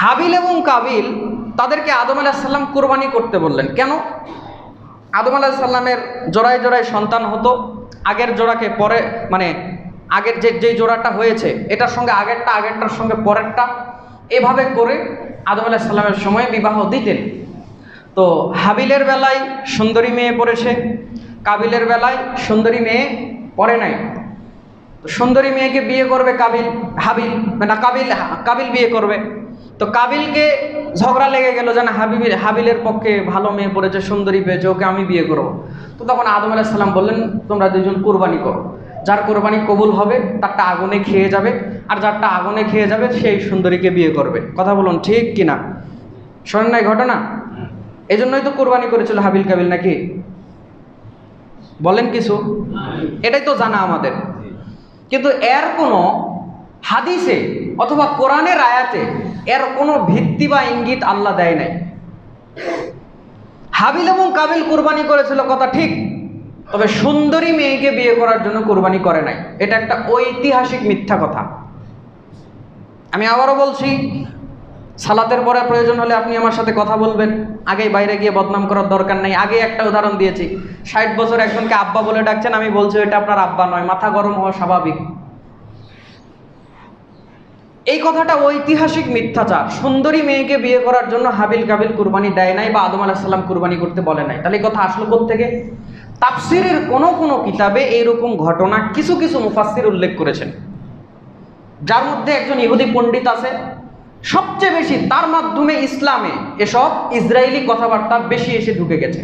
হাবিল এবং কাবিল তাদেরকে আদম আলাইহিস সালাম কুরবানি করতে বললেন। কেন? আদম আলাইহিস সালামের জোড়ায় জোড়ায় সন্তান হতো, আগের জোড়াকে পরে আগের যে জোড়াটা হয়েছে এটার সঙ্গে আগেরটার সঙ্গে পরেরটা, এভাবে করে আদম আলাইহিস সালামের সময় বিবাহ দিতেন। তো হাবিলের বেলায় সুন্দরী মেয়ে পড়েছে, কাবিলের বেলায় সুন্দরী মেয়ে পড়ে নাই। তো সুন্দরী মেয়েকে বিয়ে করবে কাবিল বিয়ে করবে। তো কাবিলকে ঝগড়া লেগে গেল যে না, হাবিলের পক্ষে ভালো মেয়ে পড়েছে, সুন্দরী পেয়েছে, ওকে আমি বিয়ে করব। তো তখন আদম আলাইহিস সালাম বললেন, তোমরা দুজন কোরবানি করো, যার কোরবানি কবুল হবে তারটা আগুনে খেয়ে যাবে, আর যারটা আগুনে খেয়ে যাবে সেই সুন্দরীকে বিয়ে করবে। কথা বলুন ঠিক কিনা? শোনেন নাই ঘটনা? এই জন্যই তো কোরবানি করেছিল হাবিল কাবিল, নাকি বলেন কিছু? এটাই তো জানা আমাদের। কিন্তু এর কোনো হাদিসে অথবা কোরআনের আয়াতে এর কোনো ভিত্তি বা ইঙ্গিত আল্লাহ দেয় নাই। হাবিল এবং কাবিল কুরবানি করেছিল কথা ঠিক, তবে সুন্দরী মেয়েকে বিয়ে করার জন্য কুরবানি করে নাই। এটা একটা ঐতিহাসিক মিথ্যা কথা। আমি আবারও বলছি, সালাতের পরে প্রয়োজন হলে আপনি আমার সাথে কথা বলবেন, আগেই বাইরে গিয়ে বদনাম করার দরকার নাই। আগে একটা উদাহরণ দিয়েছি, 60 বছর একজনকে আব্বা বলে ডাকছেন, আমি বলছি এটা আপনার আব্বা নয়, মাথা গরম হওয়া স্বাভাবিক। এই কথাটা ঐতিহাসিক মিথ্যাচার। সুন্দরী মেয়েকে বিয়ে করার জন্য হাবিল কাবিল কুরবানি দেয় নাই বা আদম আলাইহিস সালাম কুরবানি করতে বলে নাই। তাহলে এই কথা আসলো কোত্থেকে? তাফসিরের কোন কিতাবে এইরকম ঘটনা কিছু কিছু মুফাসসির উল্লেখ করেছেন, যার মধ্যে একজন ইহুদি পণ্ডিত আছে। সবচেয়ে বেশি তার মাধ্যমে ইসলামে এসব ইসরায়েলি কথাবার্তা বেশি এসে ঢুকে গেছে।